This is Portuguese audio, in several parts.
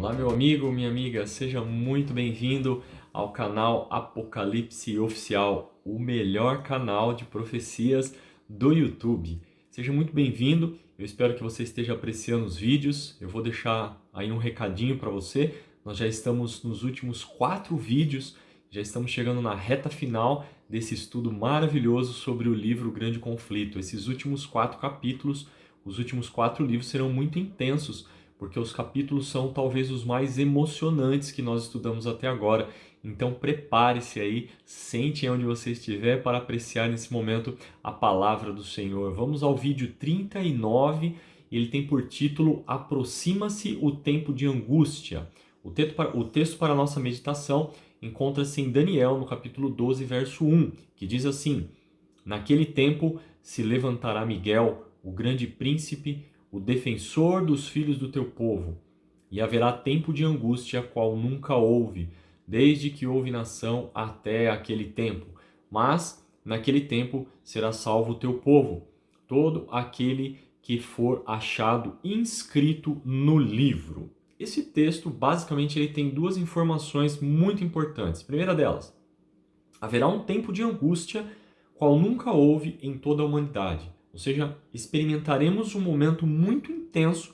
Olá, meu amigo, minha amiga, seja muito bem-vindo ao canal Apocalipse Oficial, o melhor canal de profecias do YouTube. Seja muito bem-vindo, eu espero que você esteja apreciando os vídeos. Eu vou deixar aí um recadinho para você. Nós já estamos nos últimos 4 vídeos, já estamos chegando na reta final desse estudo maravilhoso sobre o livro O Grande Conflito. Esses últimos 4 capítulos, os últimos 4 livros serão muito intensos, porque os capítulos são talvez os mais emocionantes que nós estudamos até agora. Então prepare-se aí, sente onde você estiver para apreciar nesse momento a palavra do Senhor. Vamos ao vídeo 39, ele tem por título Aproxima-se o tempo de angústia. O texto para a nossa meditação encontra-se em Daniel, no capítulo 12, verso 1, que diz assim: Naquele tempo se levantará Miguel, o grande príncipe, o defensor dos filhos do teu povo, e haverá tempo de angústia qual nunca houve, desde que houve nação até aquele tempo. Mas naquele tempo será salvo o teu povo, todo aquele que for achado inscrito no livro. Esse texto, basicamente, ele tem 2 informações muito importantes. A primeira delas, haverá um tempo de angústia qual nunca houve em toda a humanidade. Ou seja, experimentaremos um momento muito intenso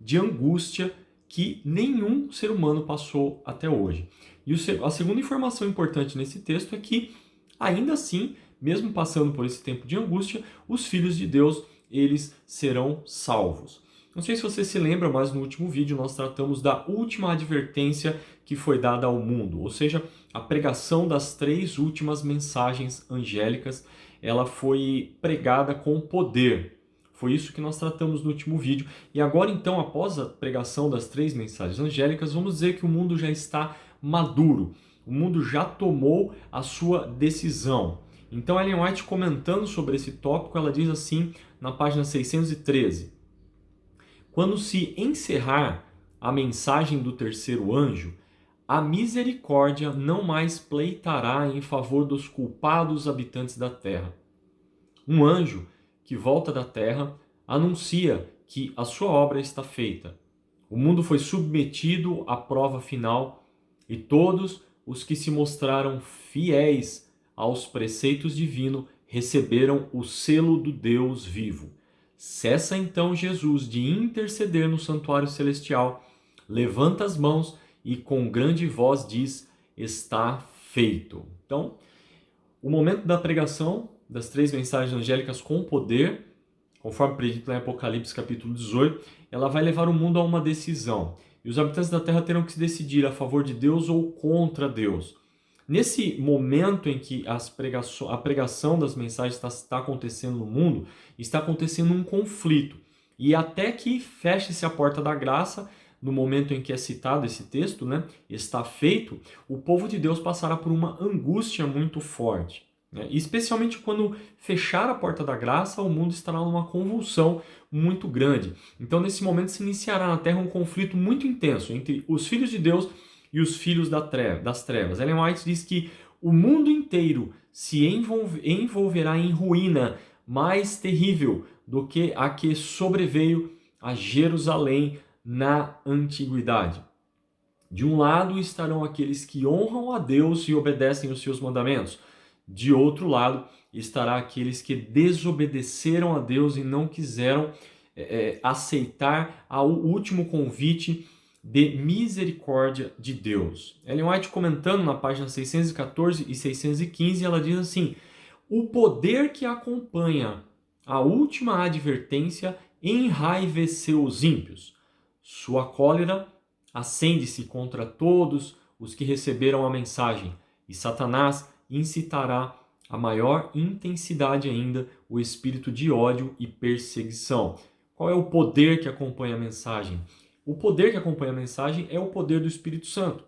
de angústia que nenhum ser humano passou até hoje. E a segunda informação importante nesse texto é que, ainda assim, mesmo passando por esse tempo de angústia, os filhos de Deus, eles serão salvos. Não sei se você se lembra, mas no último vídeo nós tratamos da última advertência que foi dada ao mundo, ou seja, a pregação das 3 últimas mensagens angélicas. Ela foi pregada com poder. Foi isso que nós tratamos no último vídeo. E agora, então, após a pregação das 3 mensagens angélicas, vamos dizer que o mundo já está maduro. O mundo já tomou a sua decisão. Então, Ellen White, comentando sobre esse tópico, ela diz assim, na página 613: Quando se encerrar a mensagem do terceiro anjo, a misericórdia não mais pleitará em favor dos culpados habitantes da terra. Um anjo que volta da terra anuncia que a sua obra está feita. O mundo foi submetido à prova final e todos os que se mostraram fiéis aos preceitos divinos receberam o selo do Deus vivo. Cessa então Jesus de interceder no santuário celestial, levanta as mãos e com grande voz diz: está feito. Então, o momento da pregação das 3 mensagens angélicas com poder, conforme predito em Apocalipse capítulo 18, ela vai levar o mundo a uma decisão. E os habitantes da terra terão que se decidir a favor de Deus ou contra Deus. Nesse momento em que a pregação das mensagens está acontecendo no mundo, está acontecendo um conflito. E até que feche-se a porta da graça, no momento em que é citado esse texto, está feito, o povo de Deus passará por uma angústia muito forte. Especialmente quando fechar a porta da graça, o mundo estará numa convulsão muito grande. Então, nesse momento, se iniciará na Terra um conflito muito intenso entre os filhos de Deus e os filhos das trevas. Ellen White diz que o mundo inteiro se envolverá em ruína mais terrível do que a que sobreveio a Jerusalém na antiguidade. De um lado estarão aqueles que honram a Deus e obedecem os seus mandamentos. De outro lado estará aqueles que desobedeceram a Deus e não quiseram aceitar o último convite de misericórdia de Deus. Ellen White, comentando na página 614 e 615, ela diz assim: o poder que acompanha a última advertência enraiveceu os ímpios. Sua cólera acende-se contra todos os que receberam a mensagem, e Satanás incitará a maior intensidade ainda o espírito de ódio e perseguição. Qual é o poder que acompanha a mensagem? O poder que acompanha a mensagem é o poder do Espírito Santo.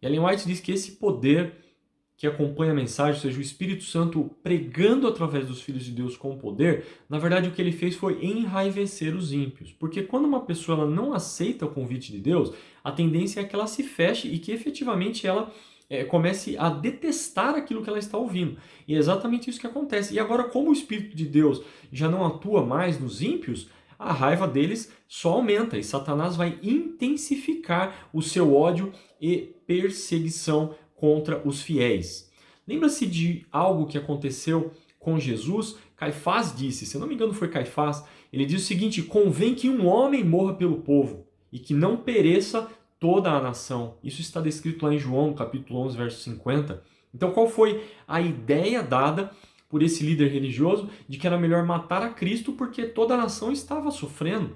Ellen White diz que esse poder que acompanha a mensagem, ou seja, o Espírito Santo pregando através dos filhos de Deus com poder, na verdade o que ele fez foi enraivecer os ímpios. Porque quando uma pessoa ela não aceita o convite de Deus, a tendência é que ela se feche e que efetivamente ela comece a detestar aquilo que ela está ouvindo. E é exatamente isso que acontece. E agora, como o Espírito de Deus já não atua mais nos ímpios, a raiva deles só aumenta e Satanás vai intensificar o seu ódio e perseguição contra os fiéis. Lembra-se de algo que aconteceu com Jesus? Caifás disse, se eu não me engano foi Caifás, ele diz o seguinte: convém que um homem morra pelo povo e que não pereça toda a nação. Isso está descrito lá em João, capítulo 11, verso 50. Então, qual foi a ideia dada por esse líder religioso de que era melhor matar a Cristo porque toda a nação estava sofrendo?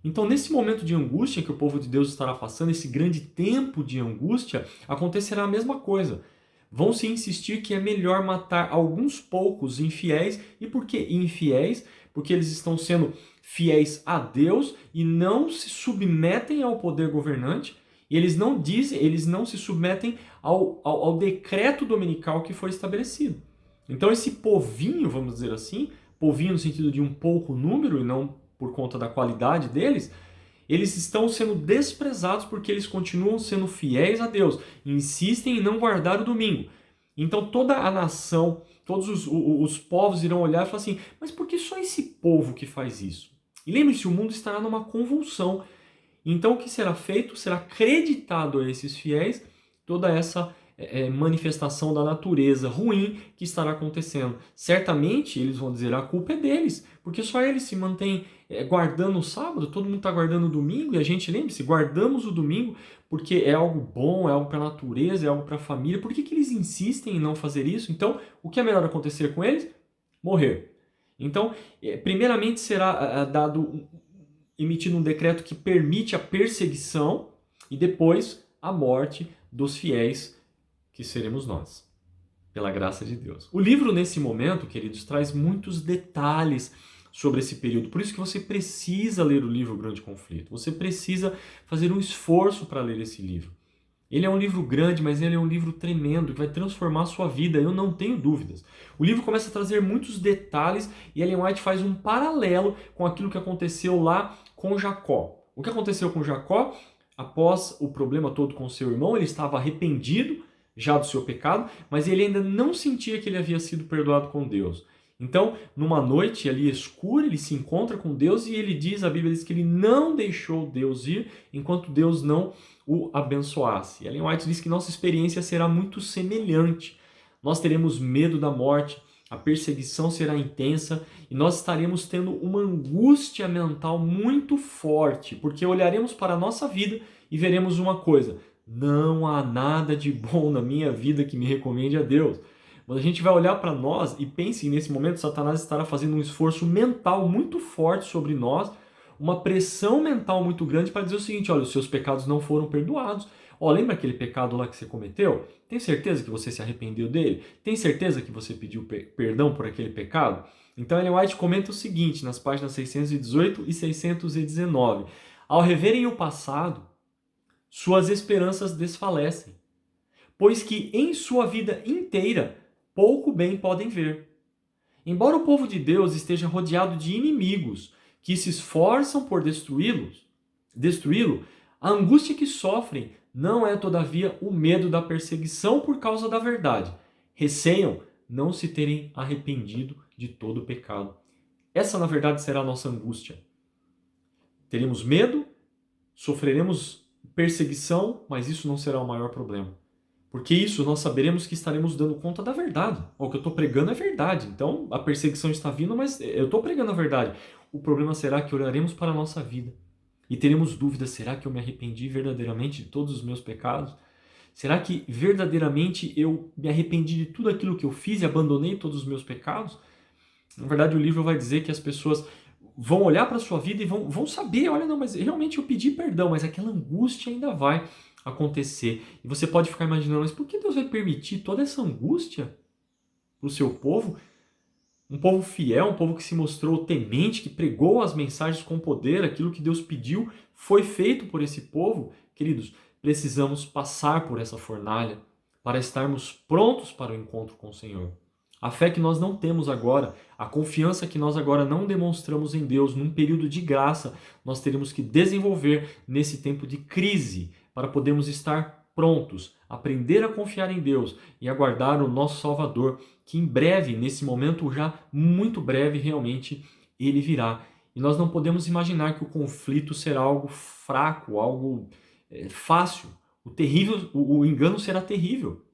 Então, nesse momento de angústia que o povo de Deus estará passando, esse grande tempo de angústia, acontecerá a mesma coisa. Vão se insistir que é melhor matar alguns poucos infiéis. E por que infiéis? Porque eles estão sendo fiéis a Deus e não se submetem ao poder governante. E eles não dizem, eles não se submetem ao decreto dominical que foi estabelecido. Então esse povinho, vamos dizer assim, povinho no sentido de um pouco número e não por conta da qualidade deles, eles estão sendo desprezados porque eles continuam sendo fiéis a Deus, insistem em não guardar o domingo. Então toda a nação, todos os povos irão olhar e falar assim, mas por que só esse povo que faz isso? E lembre-se, o mundo estará numa convulsão. Então o que será feito? Será acreditado a esses fiéis toda essa manifestação da natureza ruim que estará acontecendo. Certamente eles vão dizer a culpa é deles, porque só eles se mantêm guardando o sábado, todo mundo está guardando o domingo, e a gente, lembre-se, guardamos o domingo porque é algo bom, é algo para a natureza, é algo para a família. Por que eles insistem em não fazer isso? Então, o que é melhor acontecer com eles? Morrer. Então, primeiramente será emitido um decreto que permite a perseguição e depois a morte dos fiéis, que seremos nós, pela graça de Deus. O livro, nesse momento, queridos, traz muitos detalhes sobre esse período. Por isso que você precisa ler o livro Grande Conflito. Você precisa fazer um esforço para ler esse livro. Ele é um livro grande, mas ele é um livro tremendo, que vai transformar a sua vida, eu não tenho dúvidas. O livro começa a trazer muitos detalhes e Ellen White faz um paralelo com aquilo que aconteceu lá com Jacó. O que aconteceu com Jacó? Após o problema todo com seu irmão, ele estava arrependido já do seu pecado, mas ele ainda não sentia que ele havia sido perdoado com Deus. Então, numa noite ali escura, ele se encontra com Deus e ele diz, a Bíblia diz que ele não deixou Deus ir enquanto Deus não o abençoasse. E Ellen White diz que nossa experiência será muito semelhante. Nós teremos medo da morte, a perseguição será intensa e nós estaremos tendo uma angústia mental muito forte, porque olharemos para a nossa vida e veremos uma coisa: não há nada de bom na minha vida que me recomende a Deus. Quando a gente vai olhar para nós e pense nesse momento, Satanás estará fazendo um esforço mental muito forte sobre nós, uma pressão mental muito grande para dizer o seguinte: olha, os seus pecados não foram perdoados. Ó, lembra aquele pecado lá que você cometeu? Tem certeza que você se arrependeu dele? Tem certeza que você pediu perdão por aquele pecado? Então Ellen White comenta o seguinte nas páginas 618 e 619. Ao reverem o passado, suas esperanças desfalecem, pois que em sua vida inteira pouco bem podem ver. Embora o povo de Deus esteja rodeado de inimigos que se esforçam por destruí-lo, a angústia que sofrem não é, todavia, o medo da perseguição por causa da verdade. Receiam não se terem arrependido de todo o pecado. Essa, na verdade, será a nossa angústia. Teremos medo, sofreremos perseguição, mas isso não será o maior problema. Porque isso nós saberemos que estaremos dando conta da verdade. O que eu estou pregando é verdade. Então a perseguição está vindo, mas eu estou pregando a verdade. O problema será que olharemos para a nossa vida e teremos dúvidas: será que eu me arrependi verdadeiramente de todos os meus pecados? Será que verdadeiramente eu me arrependi de tudo aquilo que eu fiz e abandonei todos os meus pecados? Na verdade, o livro vai dizer que as pessoas vão olhar para a sua vida e vão saber: olha, não, mas realmente eu pedi perdão, mas aquela angústia ainda vai acontecer. E você pode ficar imaginando: mas por que Deus vai permitir toda essa angústia para o seu povo? Um povo fiel, um povo que se mostrou temente, que pregou as mensagens com poder, aquilo que Deus pediu foi feito por esse povo. Queridos, precisamos passar por essa fornalha para estarmos prontos para o encontro com o Senhor. A fé que nós não temos agora, a confiança que nós agora não demonstramos em Deus num período de graça, nós teremos que desenvolver nesse tempo de crise para podermos estar prontos, aprender a confiar em Deus e aguardar o nosso Salvador, que em breve, nesse momento já muito breve realmente, ele virá E nós não podemos imaginar que o conflito será algo fraco, algo fácil. O engano será terrível.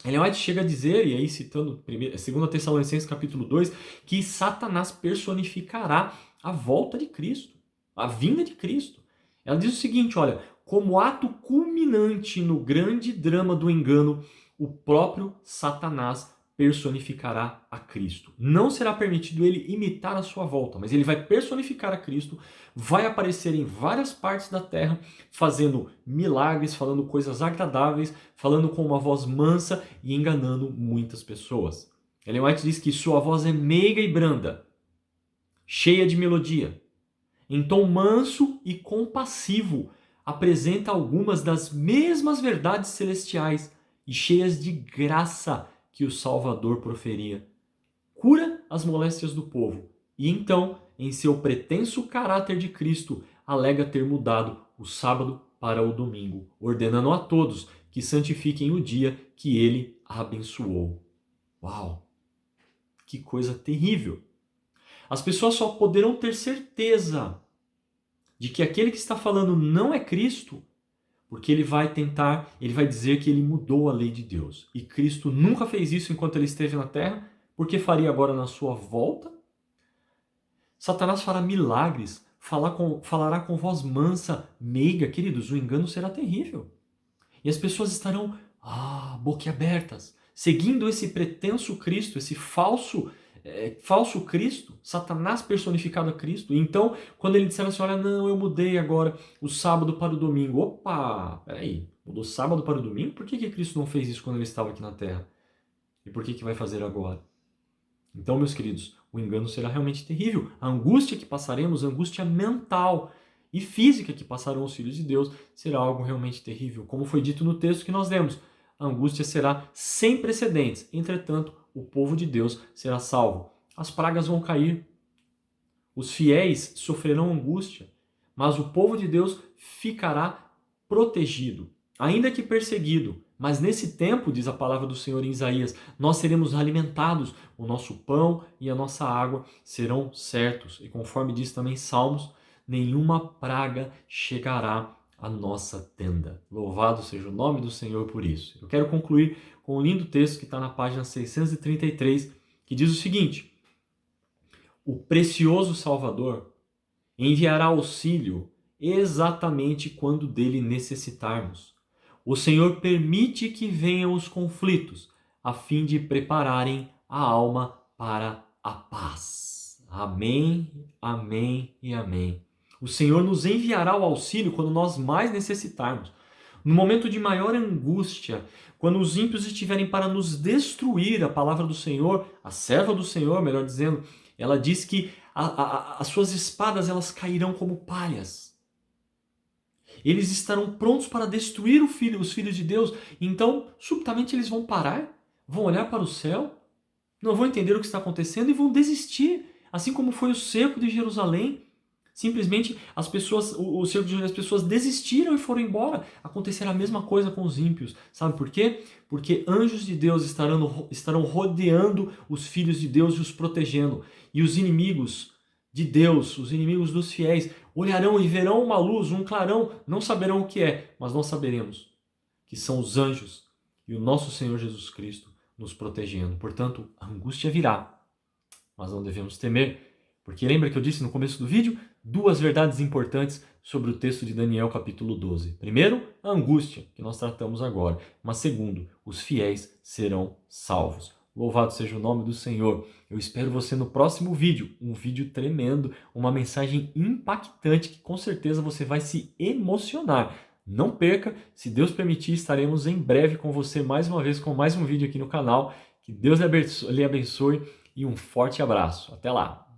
Ellen White chega a dizer, e aí citando 2 Tessalonicenses capítulo 2, que Satanás personificará a volta de Cristo, a vinda de Cristo. Ela diz o seguinte, olha, como ato culminante no grande drama do engano, o próprio Satanás personificará a Cristo. Não será permitido ele imitar a sua volta, mas ele vai personificar a Cristo, vai aparecer em várias partes da terra, fazendo milagres, falando coisas agradáveis, falando com uma voz mansa e enganando muitas pessoas. Ellen White diz que sua voz é meiga e branda, cheia de melodia. Em tom manso e compassivo, apresenta algumas das mesmas verdades celestiais e cheias de graça que o Salvador proferia. Cura as moléstias do povo e então, em seu pretenso caráter de Cristo, alega ter mudado o sábado para o domingo, ordenando a todos que santifiquem o dia que ele abençoou. Uau! Que coisa terrível! As pessoas só poderão ter certeza de que aquele que está falando não é Cristo, porque ele vai dizer que ele mudou a lei de Deus. E Cristo nunca fez isso enquanto ele esteve na terra, porque faria agora na sua volta? Satanás fará milagres, falará com voz mansa, meiga, queridos, o engano será terrível. E as pessoas estarão, boquiabertas, seguindo esse pretenso Cristo, esse falso Cristo, Satanás personificado a Cristo. Então, quando ele disser assim, olha, não, eu mudei agora o sábado para o domingo. Opa, peraí, mudou sábado para o domingo? Por que Cristo não fez isso quando ele estava aqui na terra? E por que vai fazer agora? Então, meus queridos, o engano será realmente terrível. A angústia que passaremos, a angústia mental e física que passarão os filhos de Deus, será algo realmente terrível. Como foi dito no texto que nós lemos, a angústia será sem precedentes. Entretanto, o povo de Deus será salvo. As pragas vão cair. Os fiéis sofrerão angústia. Mas o povo de Deus ficará protegido, ainda que perseguido. Mas nesse tempo, diz a palavra do Senhor em Isaías, nós seremos alimentados. O nosso pão e a nossa água serão certos. E conforme diz também Salmos, nenhuma praga chegará à nossa tenda. Louvado seja o nome do Senhor por isso. Eu quero concluir com um lindo texto que está na página 633, que diz o seguinte: o precioso Salvador enviará auxílio exatamente quando dele necessitarmos. O Senhor permite que venham os conflitos, a fim de prepararem a alma para a paz. Amém, amém e amém. O Senhor nos enviará o auxílio quando nós mais necessitarmos. No momento de maior angústia, quando os ímpios estiverem para nos destruir, a palavra do Senhor, a serva do Senhor, melhor dizendo, ela diz que as suas espadas elas cairão como palhas. Eles estarão prontos para destruir os filhos de Deus. Então, subitamente eles vão parar, vão olhar para o céu, não vão entender o que está acontecendo e vão desistir. Assim como foi o cerco de Jerusalém. Simplesmente as pessoas desistiram e foram embora. Acontecerá a mesma coisa com os ímpios. Sabe por quê? Porque anjos de Deus estarão rodeando os filhos de Deus e os protegendo. E os inimigos de Deus, os inimigos dos fiéis, olharão e verão uma luz, um clarão, não saberão o que é, mas nós saberemos que são os anjos e o nosso Senhor Jesus Cristo nos protegendo. Portanto, a angústia virá, mas não devemos temer, porque lembra que eu disse no começo do vídeo? Duas verdades importantes sobre o texto de Daniel capítulo 12. Primeiro, a angústia, que nós tratamos agora. Mas segundo, os fiéis serão salvos. Louvado seja o nome do Senhor. Eu espero você no próximo vídeo. Um vídeo tremendo, uma mensagem impactante que com certeza você vai se emocionar. Não perca, se Deus permitir, estaremos em breve com você mais uma vez com mais um vídeo aqui no canal. Que Deus lhe abençoe e um forte abraço. Até lá!